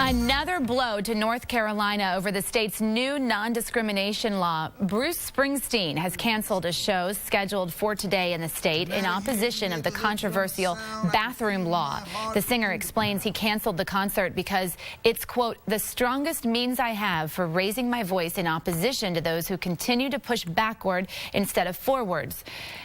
Another blow to North Carolina over the state's new non-discrimination law. Bruce Springsteen has canceled a show scheduled for today in the state in opposition of the controversial bathroom law. The singer explains he canceled the concert because it's, quote, the strongest means I have for raising my voice in opposition to those who continue to push backward instead of forwards.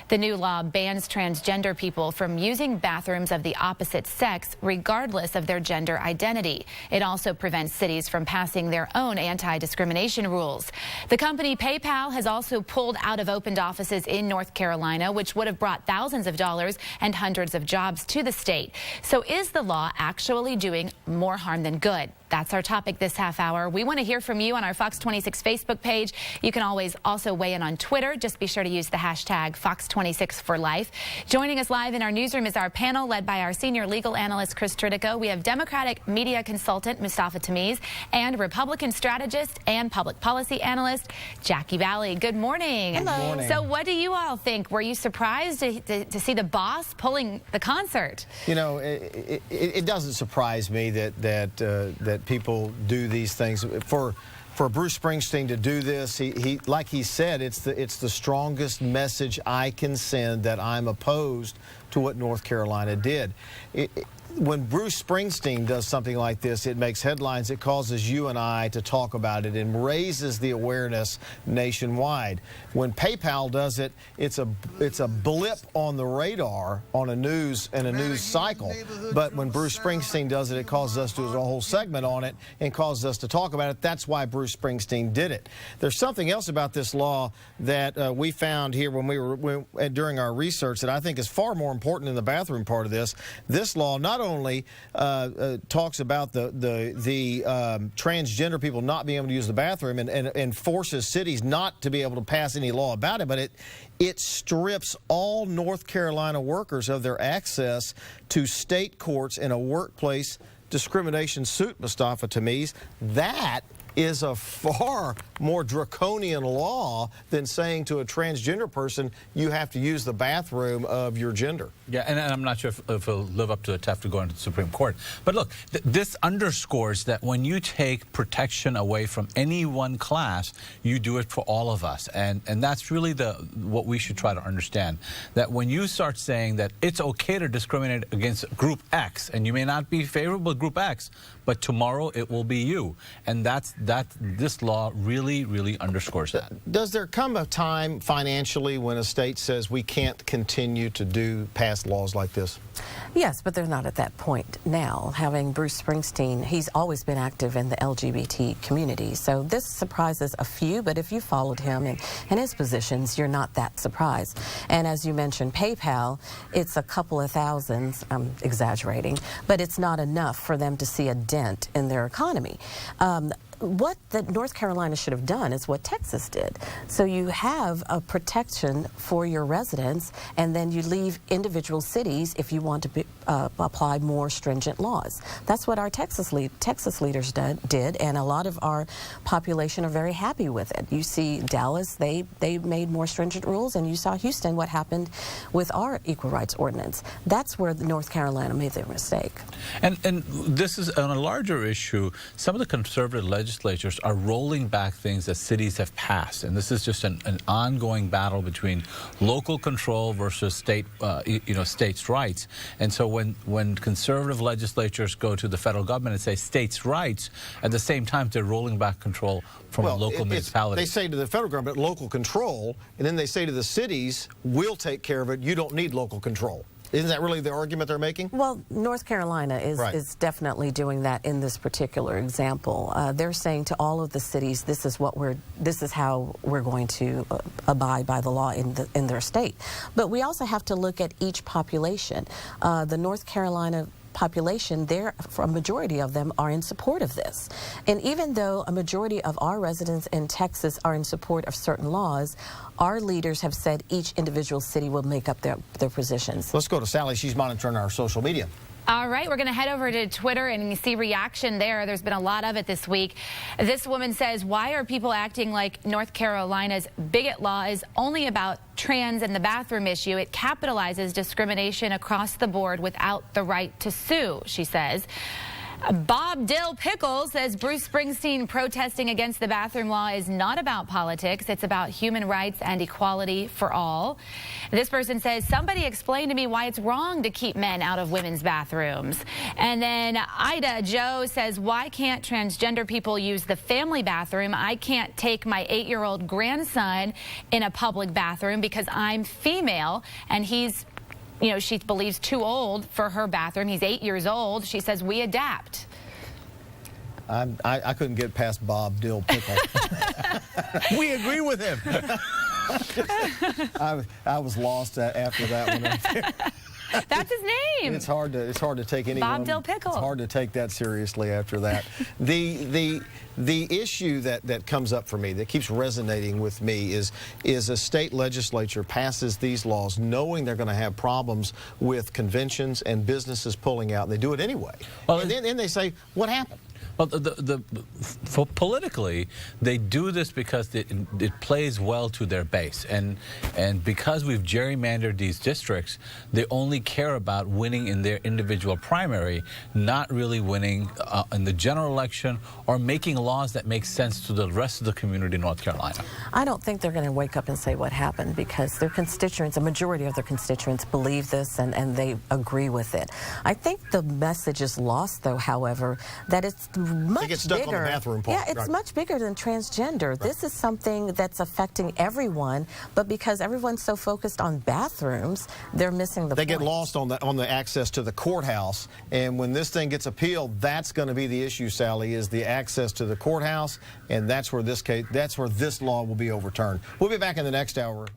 The new law bans transgender people from using bathrooms of the opposite sex regardless of their gender identity. It also prevents cities from passing their own anti-discrimination rules. The company PayPal has also pulled out of opened offices in North Carolina, which would have brought thousands of dollars and hundreds of jobs to the state. So is the law actually doing more harm than good? That's our topic this half hour. We want to hear from you on our Fox 26 Facebook page. You can always also weigh in on Twitter. Just be sure to use the hashtag Fox26for Life. Joining us live in our newsroom is our panel led by our senior legal analyst, Chris Tritico. We have Democratic media consultant, Mustafa Tamiz, and Republican strategist and public policy analyst, Jackie Valley. Good morning. Hello. Good morning. So what do you all think? Were you surprised to see the boss pulling the concert? You know, it doesn't surprise me that people do these things. For Bruce Springsteen to do this, he like he said, it's the strongest message I can send that I'm opposed to what North Carolina did. When Bruce Springsteen does something like this, it makes headlines. It causes you and I to talk about it and raises the awareness nationwide. When PayPal does it, it's a blip on the radar on a news cycle. But when Bruce Springsteen does it, it causes us to do a whole segment on it and causes us to talk about it. That's why Bruce Springsteen did it. There's something else about this law that we found here during our research that I think is far more important than the bathroom part of this. This law not only talks about the transgender people not being able to use the bathroom and forces cities not to be able to pass any law about it, but it strips all North Carolina workers of their access to state courts in a workplace discrimination suit, Mustafa Tamiz. That is a far more draconian law than saying to a transgender person, you have to use the bathroom of your gender. Yeah, and I'm not sure if it'll live up to the test to go into the Supreme Court. But look, this underscores that when you take protection away from any one class, you do it for all of us. And that's really what we should try to understand. That when you start saying that it's okay to discriminate against Group X, and you may not be favorable to Group X, but tomorrow it will be you. And this law really underscores that. Does there come a time financially when a state says we can't continue to pass laws like this? Yes, but they're not at that point now. Having Bruce Springsteen, he's always been active in the LGBT community. So this surprises a few, but if you followed him and his positions, you're not that surprised. And as you mentioned, PayPal, it's a couple of thousands, I'm exaggerating, but it's not enough for them to see a dent in their economy. What North Carolina should have done is what Texas did. So you have a protection for your residents, and then you leave individual cities if you want to apply more stringent laws. That's what our Texas leaders did, and a lot of our population are very happy with it. You see Dallas, they made more stringent rules, and you saw Houston, what happened with our equal rights ordinance. That's where North Carolina made their mistake. And this is on a larger issue. Some of the conservative legislatures are rolling back things that cities have passed, and this is just an ongoing battle between local control versus states' rights. And so when conservative legislatures go to the federal government and say states' rights, at the same time they're rolling back control from a local municipality. They say to the federal government, local control, and then they say to the cities, we'll take care of it, you don't need local control. Isn't that really the argument they're making? Well, North Carolina is definitely doing that in this particular example. They're saying to all of the cities, this is how we're going to abide by the law in their state. But we also have to look at each population. The North Carolina population, a majority of them are in support of this. And even though a majority of our residents in Texas are in support of certain laws, our leaders have said each individual city will make up their positions. Let's go to Sally. She's monitoring our social media. All right, we're going to head over to Twitter and see reaction there. There's been a lot of it this week. This woman says, why are people acting like North Carolina's bigot law is only about trans and the bathroom issue? It capitalizes discrimination across the board without the right to sue, she says. Bob Dill Pickle says Bruce Springsteen protesting against the bathroom law is not about politics. It's about human rights and equality for all. This person says, somebody explain to me why it's wrong to keep men out of women's bathrooms. And then Ida Joe says, why can't transgender people use the family bathroom? I can't take my 8-year-old grandson in a public bathroom because I'm female and he's, you know, she believes too old for her bathroom. He's 8 years old. She says, we adapt. I couldn't get past Bob Dill Pickle. We agree with him. I was lost after that one. That's his name. It's hard to take anyone. Bob Dill Pickle. It's hard to take that seriously after that. The issue that comes up for me, that keeps resonating with me, is a state legislature passes these laws knowing they're going to have problems with conventions and businesses pulling out. They do it anyway. Well, and then they say, what happened? Well, for politically, they do this because it plays well to their base, and because we've gerrymandered these districts, they only care about winning in their individual primary, not really winning in the general election or making laws that make sense to the rest of the community in North Carolina. I don't think they're going to wake up and say what happened, because their constituents, a majority of their constituents, believe this and they agree with it. I think the message is lost, though, however, that it's much they get stuck bigger. On the bathroom part. Yeah, it's right. much bigger than transgender. Right. This is something that's affecting everyone, but because everyone's so focused on bathrooms, they're missing the point. They get lost on the access to the courthouse, and when this thing gets appealed, that's going to be the issue, Sally, is the access to the courthouse, and that's where this law will be overturned. We'll be back in the next hour with